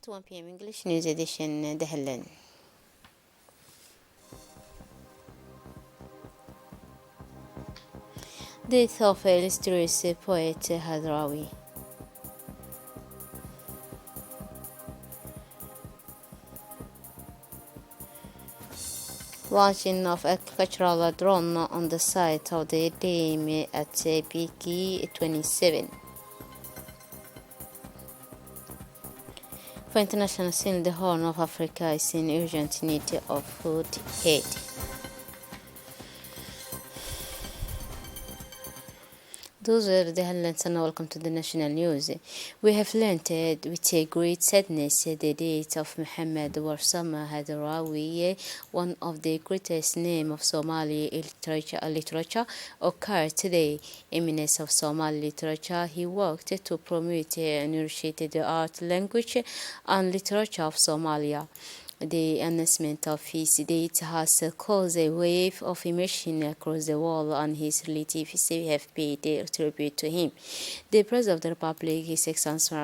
to 1 p.m. English News Edition دهلن. Death of illustrious poet Hadrawi. Launching of agricultural drone on the site of the dam at PK 27. For international scene, the Horn of Africa is in urgent need of food aid. Those were the headlines and welcome to the national news. We have learned with a great sadness the death of Muhammad Warsama Hadrawi, one of the greatest names of Somali literature, occurred today. Eminence of Somali literature, he worked to promote and nourish the art, language, and literature of Somalia. The announcement of his death has caused a wave of emotion across the world, and his relatives have paid tribute to him. The President of the Republic, His Excellency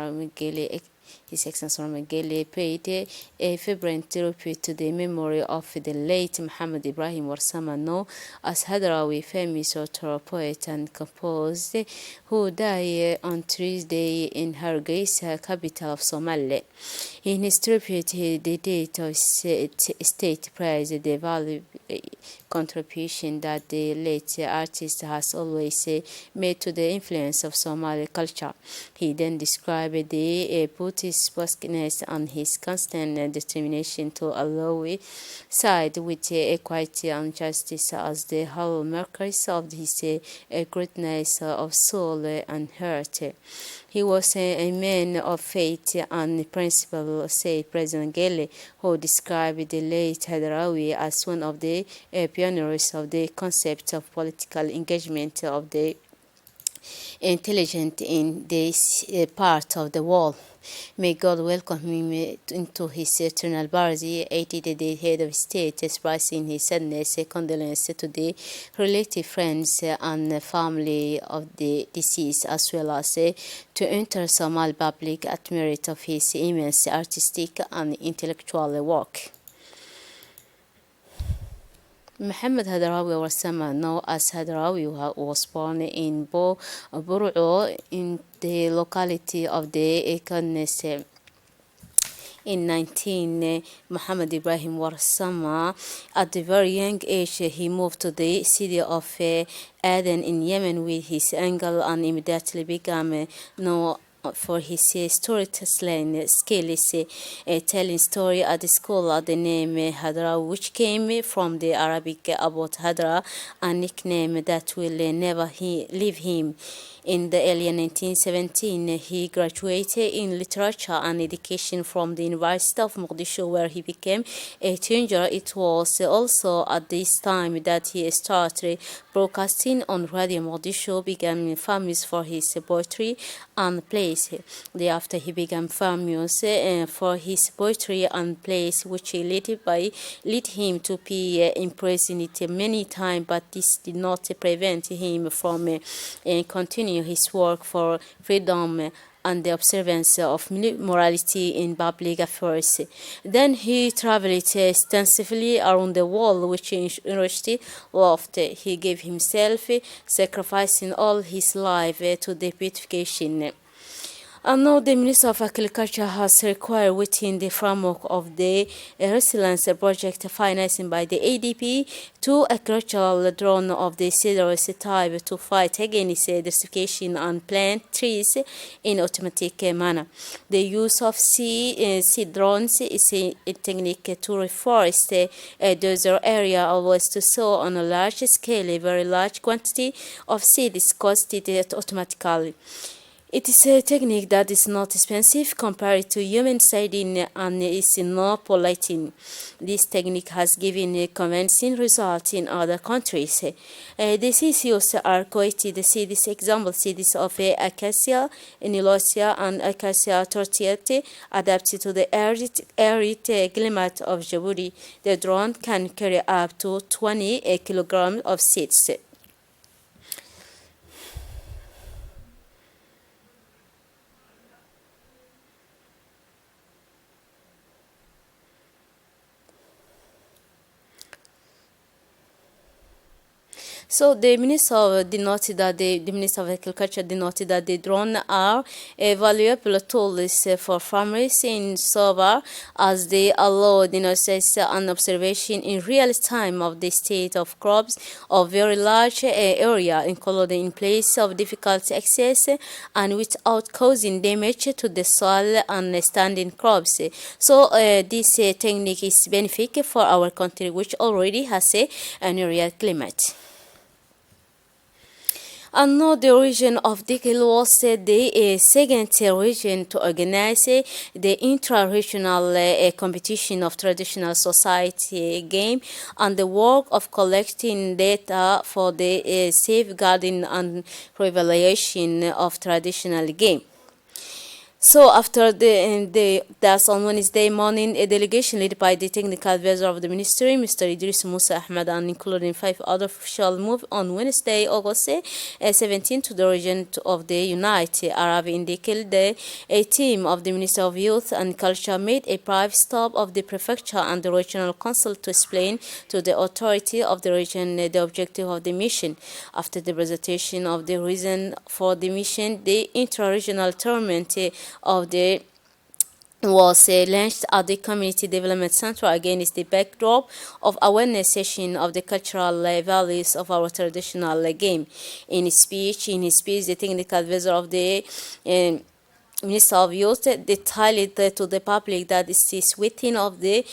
Mengele, paid a fervent tribute to the memory of the late Muhammad Ibrahim Warsama, known as Hadrawi, famous author, poet, and composer, who died on Tuesday in Hargeisa, capital of Somalia. In his tribute, the date of state praised the valuable contribution that the late artist has always made to the influence of Somali culture. He then described the Buddhist positiveness and his constant determination to allow side with equity and justice as the hallmarks of his greatness of soul and heart. He was a man of faith and principle, said President Gele, who described the late Hadrawi as one of the pioneers of the concept of political engagement of the intelligent in this part of the world. May God welcome him into his eternal body, aided the head of state, expressing his sadness, condolences to the relative friends and family of the deceased, as well as to enter Somali public at merit of his immense artistic and intellectual work. Muhammad Hadrawi Warsama, known as Hadrawi, was born in Bur'o in the locality of the Ekanese. In 19, Muhammad Ibrahim Warsama, at a very young age, he moved to the city of Aden in Yemen with his uncle and immediately became known for his storytelling skills, telling story at the school at the name Hadra, which came from the Arabic about Hadra, a nickname that will never leave him. In the early 1917, he graduated in literature and education from the University of Mogadishu, where he became a teacher. It was also at this time that he started broadcasting on Radio Mogadishu, becoming famous for his poetry and plays. Thereafter, he became famous for his poetry and plays, which led him to be imprisoned many times, but this did not prevent him from continuing his work for freedom and the observance of morality in public affairs. Then he traveled extensively around the world, which university loved. He gave himself, sacrificing all his life to the beautification. And now the Minister of Agriculture has required, within the framework of the Resilience Project financing by the ADP, 2 agricultural drones of the citrus type to fight against desertification and plant trees in automatic manner. The use of seed drones is a technique to reforest a desert area, always to sow on a large scale. A very large quantity of seed is costed automatically. It is a technique that is not expensive compared to human seeding and is not polluting. This technique has given a convincing result in other countries. The seeds used are coated seeds, example seeds of Acacia nilosia and Acacia tortiata, adapted to the arid climate of Djibouti. The drone can carry up to 20 kilograms of seeds. So the minister denoted that the Minister of Agriculture denoted that the drones are a valuable tools for farmers in Soba as they allow the analysis and observation in real time of the state of crops of very large area, including in place of difficult access and without causing damage to the soil and standing crops. So this technique is beneficial for our country, which already has an aerial climate. Another region of Dikil was the second region to organize the intra-regional competition of traditional society game and the work of collecting data for the safeguarding and revelation of traditional game. So after that's on Wednesday morning, a delegation led by the technical advisor of the ministry, Mr. Idris Musa Ahmed, and including 5 other officials, moved on Wednesday, August 17, to the region of the United Arab Emirates. A team of the Ministry of Youth and Culture made a private stop of the prefecture and the regional council to explain to the authority of the region the objective of the mission. After the presentation of the reason for the mission, the intra-regional tournament of the was launched at the Community Development Center against the backdrop of awareness session of the cultural values of our traditional game. In his speech, the technical advisor of the Minister of Youth detailed to the public that it is within of the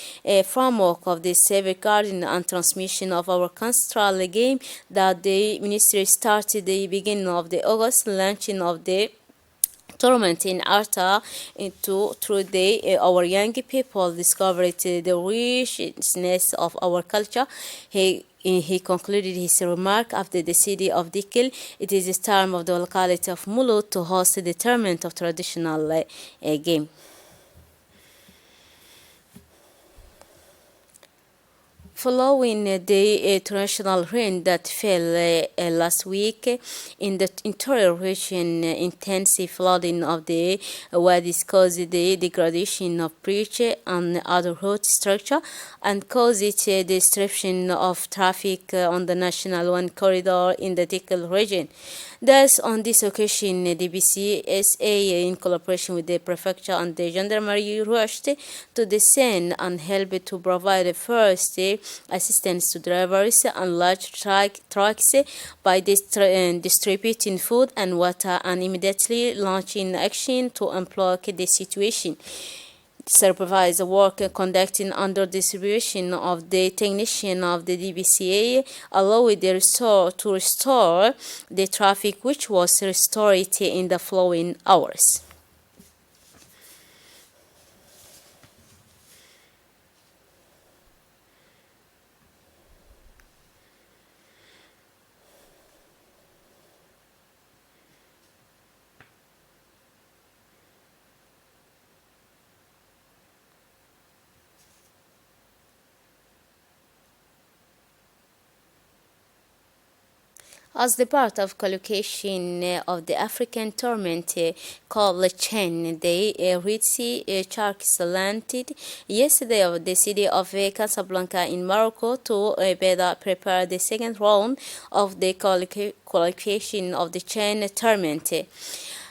framework of the safeguarding and transmission of our cultural game that the ministry started the beginning of the August launching of the tournament in Arta through our young people discovered the richness of our culture. He concluded his remark after the city of Dikil. It is the time of the locality of Mulut to host the tournament of traditional game. Following the torrential rain that fell last week in the interior region, intensive flooding of the wadis caused the degradation of bridge and other road structure and caused the disruption of traffic on the National 1 corridor in the Tikal region. Thus, on this occasion, the BCSA, in collaboration with the prefecture and the gendarmerie, rushed to the scene and helped to provide first assistance to drivers and large trucks by distributing food and water and immediately launching action to unblock the situation. Supervise the work conducted under distribution of the technician of the DBCA, allowed the to restore the traffic which was restored in the following hours. As the part of qualification of the African tournament called Chen, the Red Sea Sharks landed yesterday of the city of Casablanca in Morocco to better prepare the second round of the qualification of the Chen tournament.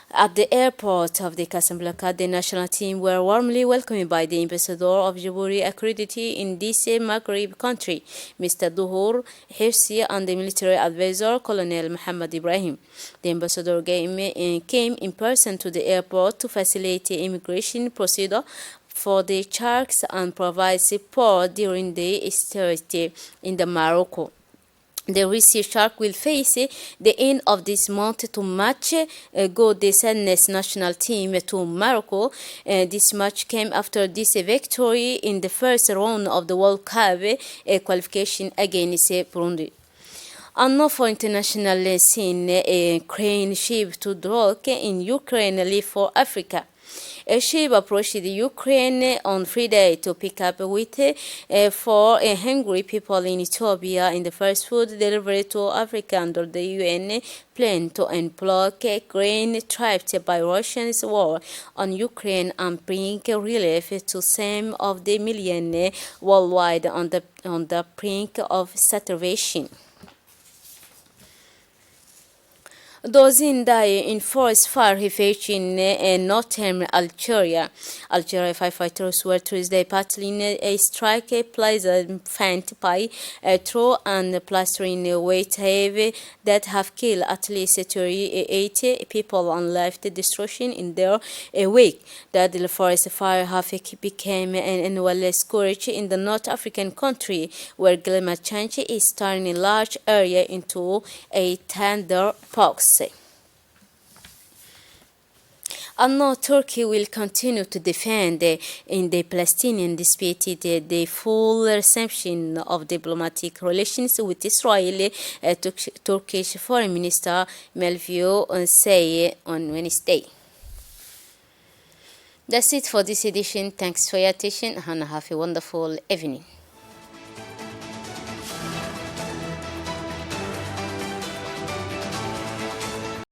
At the airport of the Casablanca, the national team were warmly welcomed by the ambassador of Djibouti accredited in this Maghreb country, Mr. Duhur Hirsi, and the military advisor, Colonel Muhammad Ibrahim. The ambassador came in person to the airport to facilitate immigration procedure for the sharks and provide support during the stay in the Morocco. The Red Sea Shark will face the end of this month to match go the Sadness national team to Morocco. This match came after this victory in the first round of the World Cup qualification against Burundi. And now for international scene, a crane ship to dock in Ukraine leave for Africa. A ship approached the Ukraine on Friday to pick up with for hungry people in Ethiopia in the first food delivery to Africa under the UN plan to unblock grain trapped by Russia's war on Ukraine and bring relief to some of the million worldwide on the brink of starvation. Dozens die in forest fire refuge in northern Algeria. Algeria firefighters were Tuesday battling a strike plaza fanned by a throw and plastering weight heavy that have killed at least 38 people and left destruction in their wake. The forest fire have become an annual scourge in the North African country, where climate change is turning large area into a tinderbox. And now Turkey will continue to defend in the Palestinian dispute the full resumption of diplomatic relations with Israel, Turkish Foreign Minister Mevlut said on Wednesday. That's it for this edition. Thanks for your attention and have a wonderful evening.